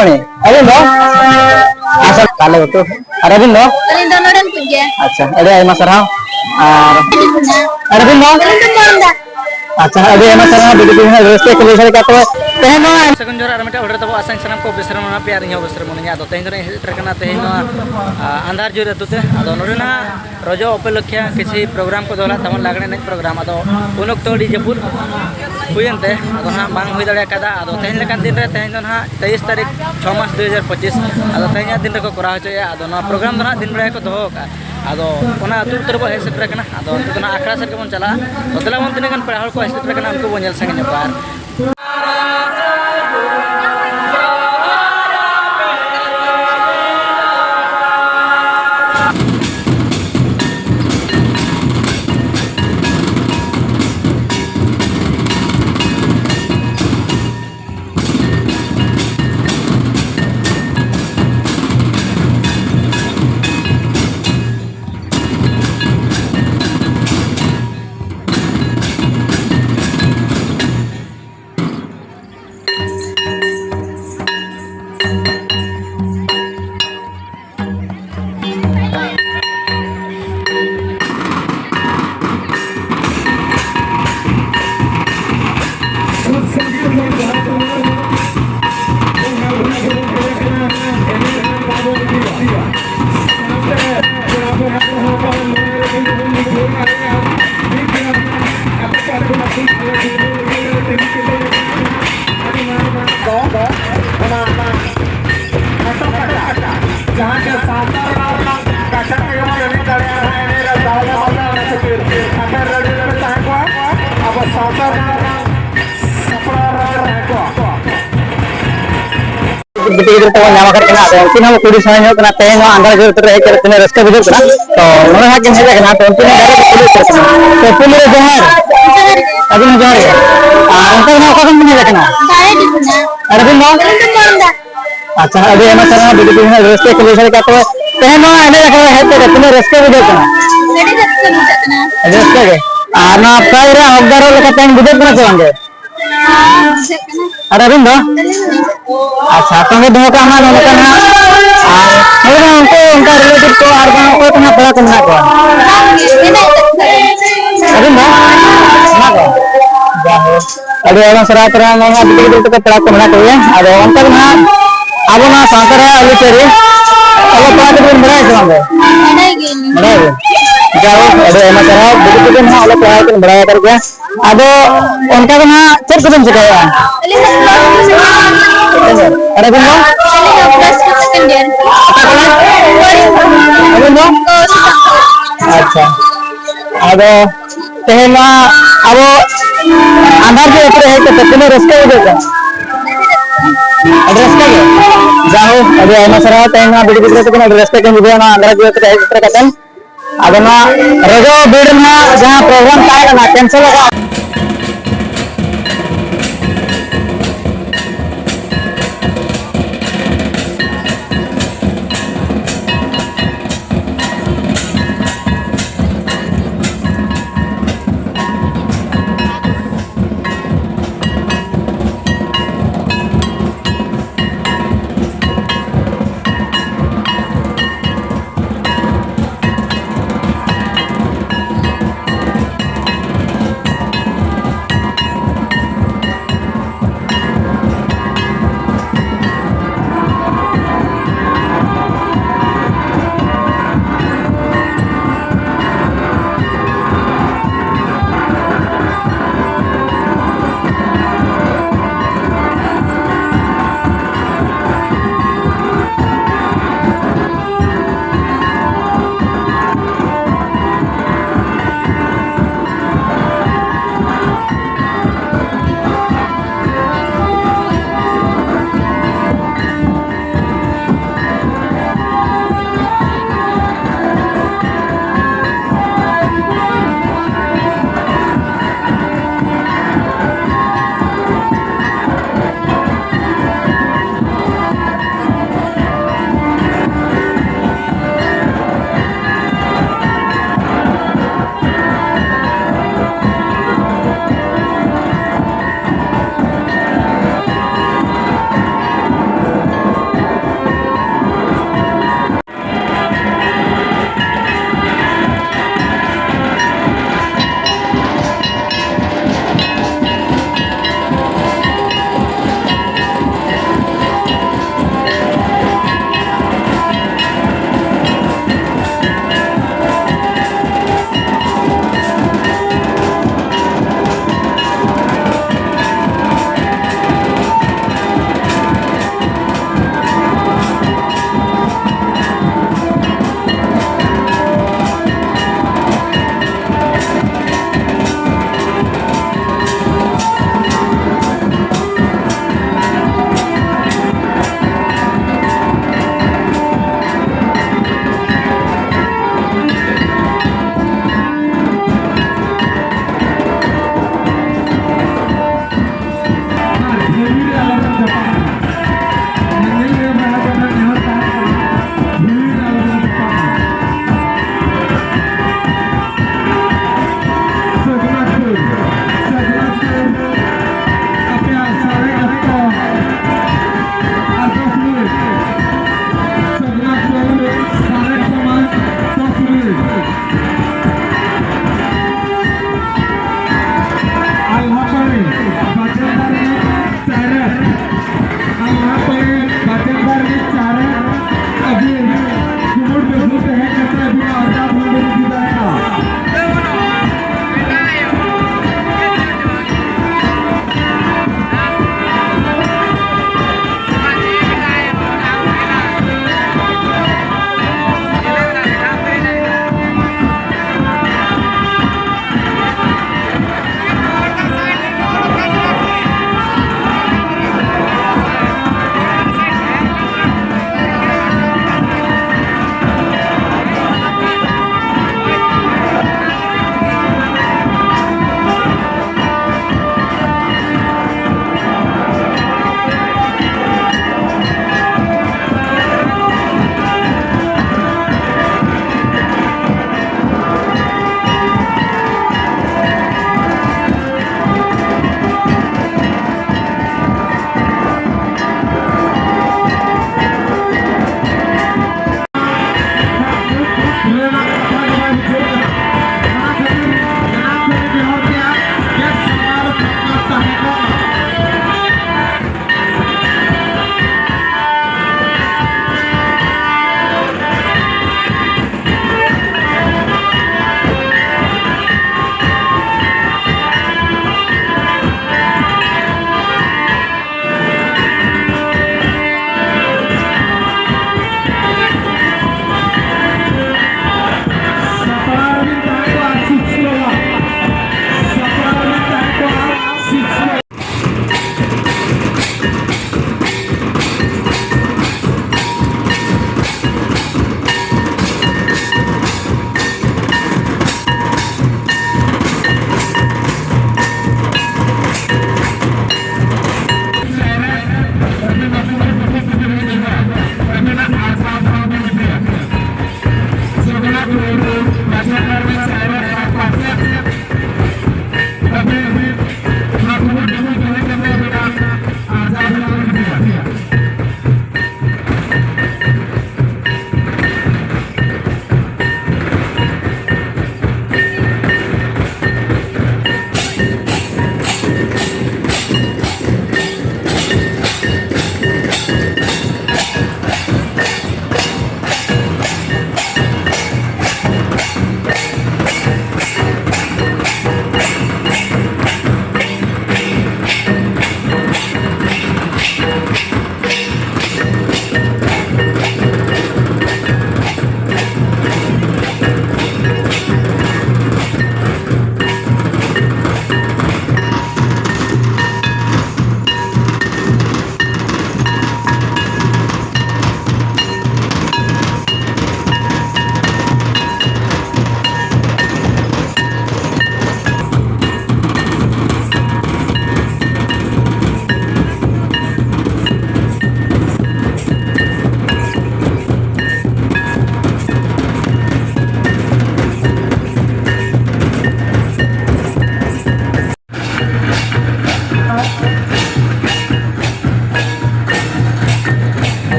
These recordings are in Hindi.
अरे नो आशा ताले तो अरे भी नो अच्छा अरे आई मसरा अरे भी नो अच्छा अरे आई मसरा बिल्कुल व्यवस्था के लिए सर क्या तो तेनो सगुन जोर आर मिटा ऑर्डर तबो आसां सनम को बिसरम ना प्यार इन बिसरम ने आदो तेन रे ट्रकना तेन अंधार जोर तुते आदो नोरेना रोजो उपलक्ष्य किसी प्रोग्राम को दोला तमन लागणे ने प्रोग्राम आदो उन ऑक्टो डी जपुर हुयनते आदो ना बांग हुई दड़े कदा आदो तेन लेकन दिन रे तेन ना 23 तारीख 6 मार्च 2025 आदो तेन दिन रे को करा होचया आदो ना प्रोग्राम ना दिन बड़ा को दोहो का आदो ओना अतु उत्तर बो हेस ट्रकना आदो तो ना आखड़ा सर के बन चला बदला मन तिने कन पढ़ा को हेस ट्रकना उनको बो नेल संगे पार गिटर तो नाम करना तो उनकी हम कुड़ी समय करना तेन अंदर जो तरह के तने रस्ते बुझ करना तो नोने हाथ के हेजा करना तो उनकी डायरेक्ट पुलिस करना तो पुलिस जहां अभी न जा रही उनका नाम कौन बने रखना अरे भी नो अच्छा अभी हम सर बिल्कुल रस्ते के लिए सर क्या तो तेन आने रखना है तो तने रस्ते बुझ करना रस्ते के ना फायरा हकदार लेका तेन बुझ करना चाहेंगे अरे बिंदो अच्छा तो मैं धोखा ना ना करना मेरे उनको उनका रिलेटिव को और गांव को इतना बड़ा करना को अरे बिंदो ना को जाओ अरे वाला सरा तरह ना बिल्कुल तो बड़ा करना चाहिए अरे उनका ना अब ना सांकर है अली चेरी अब बात दिन बड़ा है बड़ा जाओ अरे एमा तरह बिल्कुल ना अलग पढ़ाई कर बड़ा कर गया अब उनका ना चेक कदम चुकाया अरे बिंदो अच्छा अब तेना अब अंधार के ऊपर है तो कितने रास्ते हो जाएगा रास्ते के जाओ अभी ऐसा सरा तेना बिल्कुल तो कितने रास्ते के मुझे ना अंधार के ऊपर है इस तरह कतन अब ना रजो बीड़ में जहाँ प्रोग्राम का ना कैंसिल होगा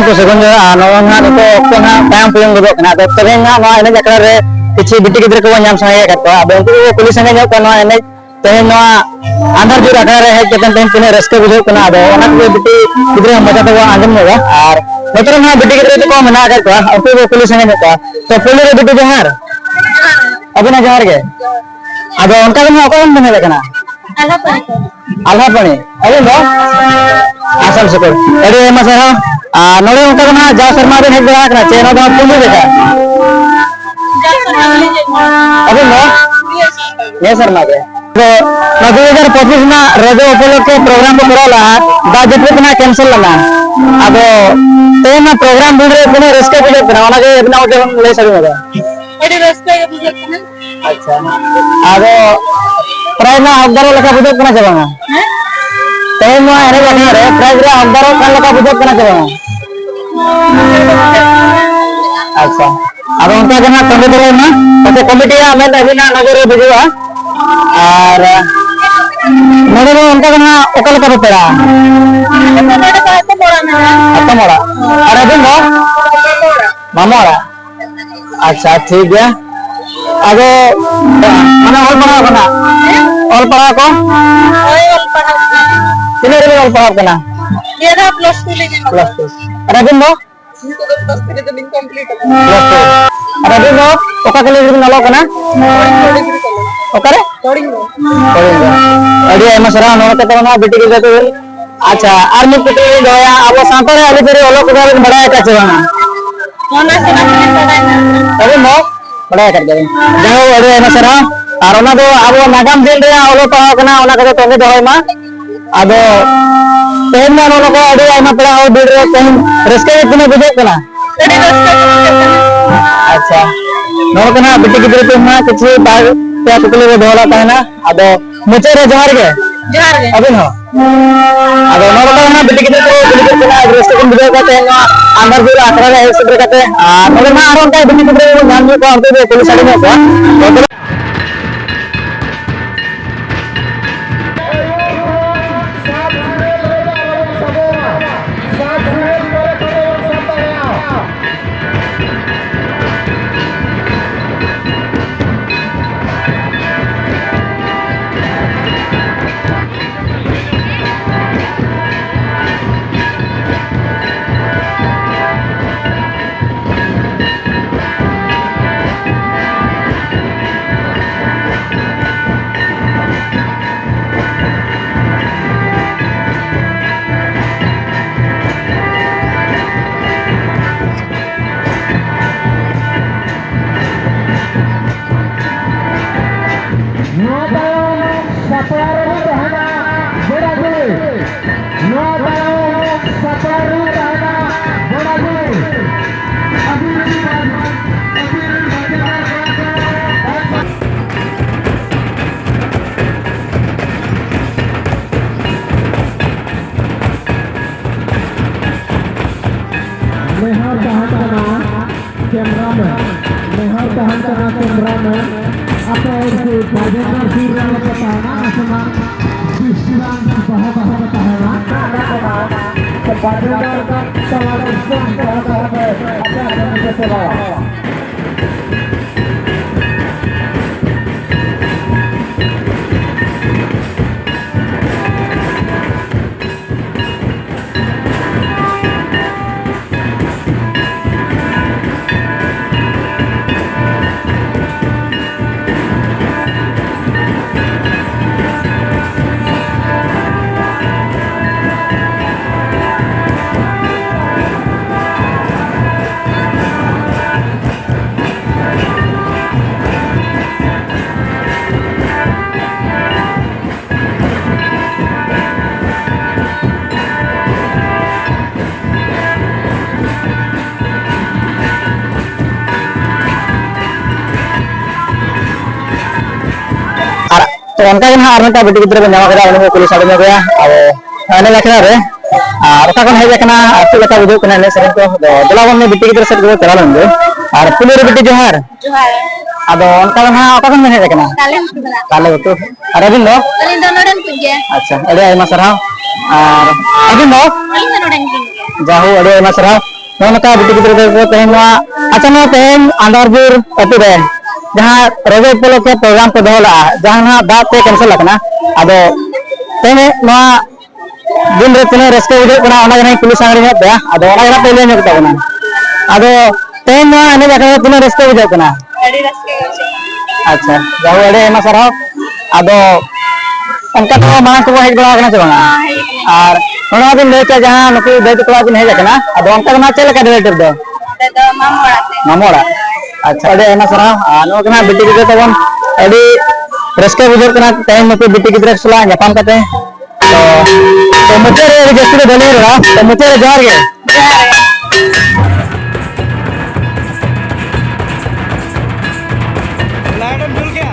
को सगुन जोहार नोना नितो ऑक्टो ना टाइम पुलिंग गदो कना तो तबे ना नो एने जकरा रे किछि बिटी गिद्र को नाम संगे कतो अब उनको पुलिस संगे जो कनो एने तेन नो आंधार जो रखा रे है केतन तेन पुने रस्के बुझो कना अब ओना को बिटी गिद्र मजा तो आंजम होगा और नोतर ना बिटी गिद्र को मना कर तो उनको पुलिस संगे जो तो पुलिस रे बिटी जोहार अभी ना जोहार के अब उनका को ऑक्टो बने कना आल्हा पणे अरे नो आसाम सुकुर अरे मसरा नोड़े उनका ना जा शर्मा दे हेड बड़ा कना चेनो दा पुलिस देखा अभी नो ये शर्मा दे तो 2025 ना रजो उपलक्षे प्रोग्राम को करला दा जपे ना कैंसिल लना अब ते ना प्रोग्राम बुड़ रे कोने रिस्क को कना ओना के बिना ओटे हम ले सकबो एडी रिस्क के बुझे कना अच्छा अब प्राय ना अगदारो लका बुझे कना जबाना ते ना अरे बने रे प्राय रे अगदारो का लका बुझे कना जबाना अच्छा अब उनका कना कमिटी रे ना तो कमिटी में अभिना नगर रे बुझवा और नगर उनका कना ओकल का पड़ा तो मोड़ा अरे दिन नो मामोड़ा अच्छा ठीक है आगे माने ऑल पढ़ा को किने रे ऑल पढ़ा कना ये ना प्लस 2 लेके प्लस 2 अरे दिन नो तो प्लस 3 तो लिंक कंप्लीट प्लस 2 अरे दिन नो ओका के लिए नलो कना ओकरे कोडिंग अड़ी एमा सरा नोते तो ना बिटी के तो अच्छा आर मी पिटी गया अब सांतो रे अली तेरे ओलो को बड़ा का चवाना ओना से ना पढ़ाई ना अरे नो बड़ा कर दे जाओ अरे एमा सरा और ओना दो अब नागाम दिन रे ओलो पढ़ा कना ओना के तो दोय मा अब तेन ना ओलो को अड़ी एमा पढ़ा हो बिल रे तेन रस्के तने बुझे कना अड़ी रस्के अच्छा नो कना बिटी के तो ना कुछ बाग क्या कुकले रे दोला पाना अब मुचे रे जोहार के अभी नो अब नो ना बिटी के तो बिटी के ना रस्के को बुझे कहते हैं अंदर भी आखरा रे सब कहते हैं नो ना आरो का बिटी के नाम को आते पुलिस वाले में को cameraman apa itu bagian surya petana sama disiran bahasa petana kepada salah Islam bahasa apa yang kita तो उनका के ना आरनटा बिटी गिद्र को नामा करा उनको पुलिस आदमी गया अब अने लखना रे और ओका कोन हेजे कना अतु लता बुझो कना ले सरे तो दलावन में बिटी गिद्र से को चला लंदे और पुलिस बिटी जोहार अब उनका ना ओका कोन हेजे कना काले तो अरे दिन लो अलिन दोनोडन पुजे अच्छा अरे आयमा सरा और अभी नो अलिन दोनोडन जाहू अरे आयमा सरा नौका बिटी गिद्रा को तेहन अच्छा ना तेहन अंधारपुर अतु रे जहां रोजे उपलक्षे प्रोग्राम को दोला जहां दात पे कैंसिल लगना अदो तेहन ना दिन रे तिना रस्ते उदे कना ओना जने पुलिस आंगरे ने बे अदो ओना जने पहले ने बतावना अदो तेहन ना अने जाके तिना रस्ते उदे कना अड़ी रस्ते अच्छा जाओ अड़े एमा सराव अदो उनका तो मां को हेज बड़ा कना चलना और ओना दिन लेचा जहां नुकु देत को दिन हेज कना अदो उनका ना चल का डायरेक्टर दो दादा मामोड़ाते मामोड़ा अच्छा अड़े एमा सराव नो कना बिटी गिद्रा तबन अड़ी रस्ते बुझर कना तेहन नुकु बिटी गिद्रा सला जापान कते तो मुझे रे जैसे बोले रहा तो मुझे जोर के लाइट भूल गया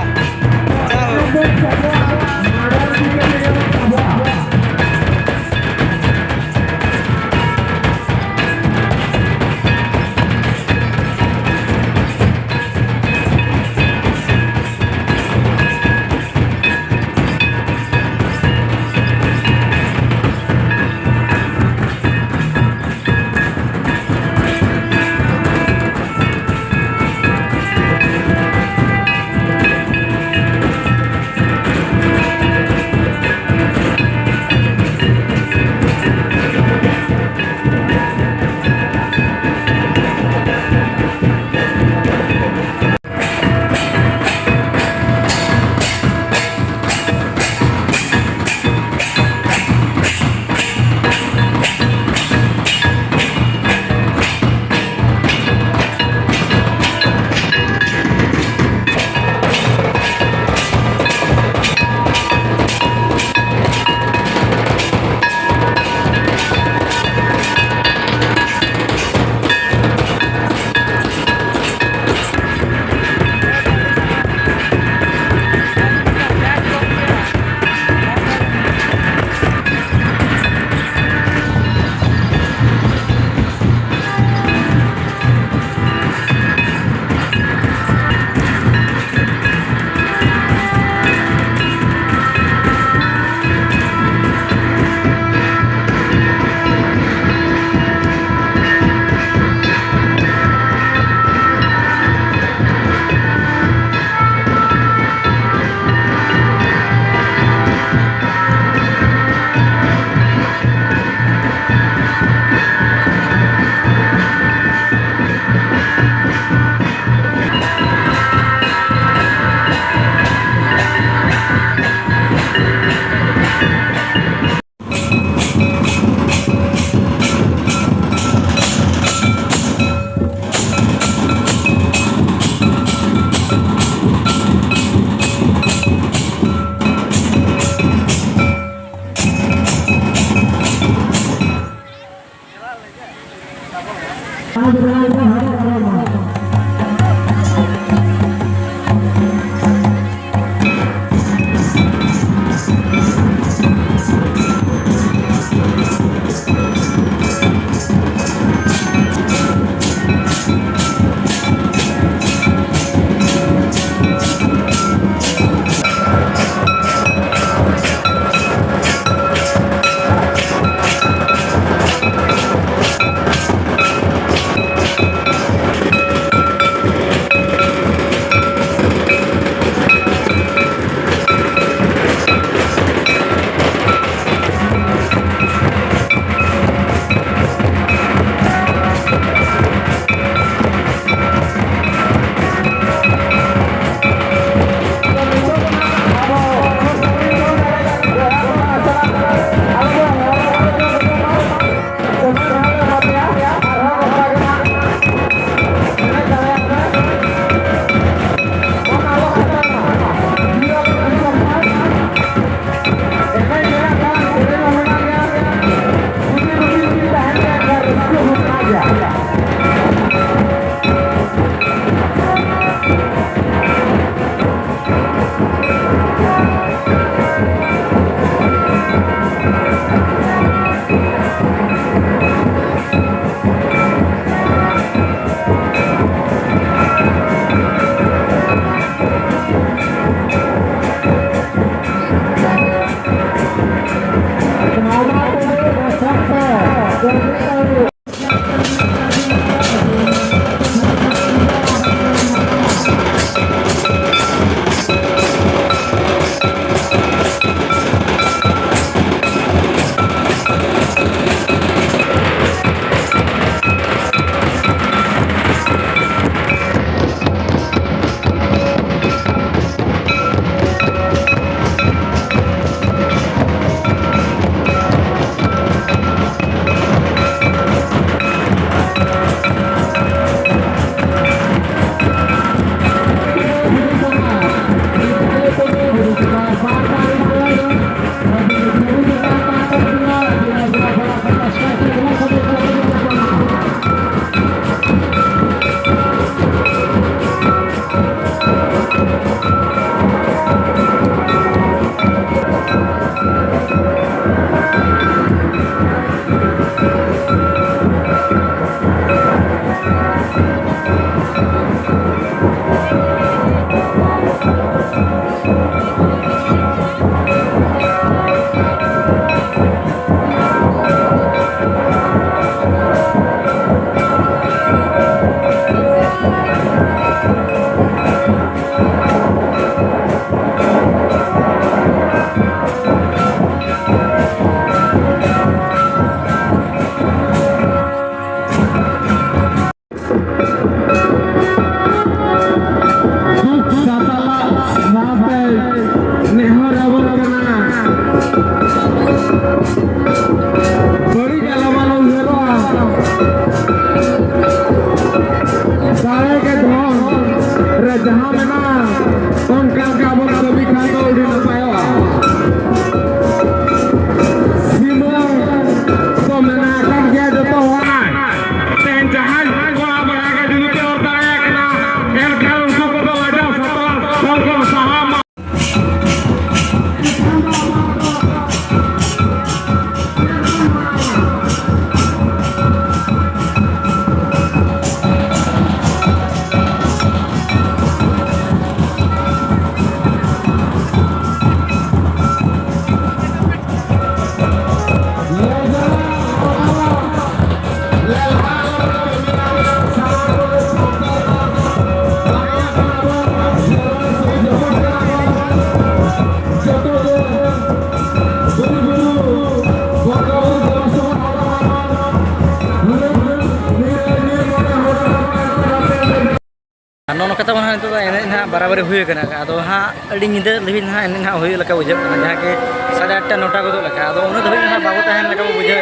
नौन कथा हाँ नित एने बराबरी हुई अदो हाँ अड़ी निदा धाबी हाँ एने हाँ हुई बुझे जहाँ के 8:30 9टा गदों उन धाबी हाँ बाबू तहन बुझे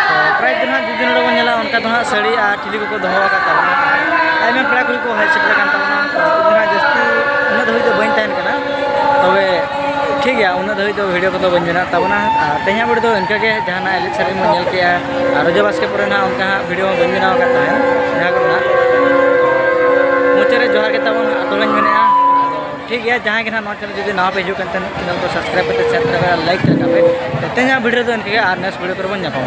तो प्राय दिन हाँ दिन बन नेला उनका तो हाँ साड़ी और ठिली को दो आयमा पेड़ा कुड़ी को हज सेटर हाँ जस्ती उन धाबी तो बन तहन तब ठीक है उन धाबी तो वीडियो को बन बना तबना तेज बड़ी तो इनका जहाँ एल सेरें बन के रोजा बास्के पर ना उनका वीडियो बन बना जहाँ को मुचारे जोहार के तबन अतोलाइन मेने ठीक है जहाँ के ना चैनल जो नवा पे हजून चैनल को सब्सक्राइब करते शेयर कर लाइक कर तेज वीडियो तो इनके नेक्स्ट वीडियो पर बन जापा।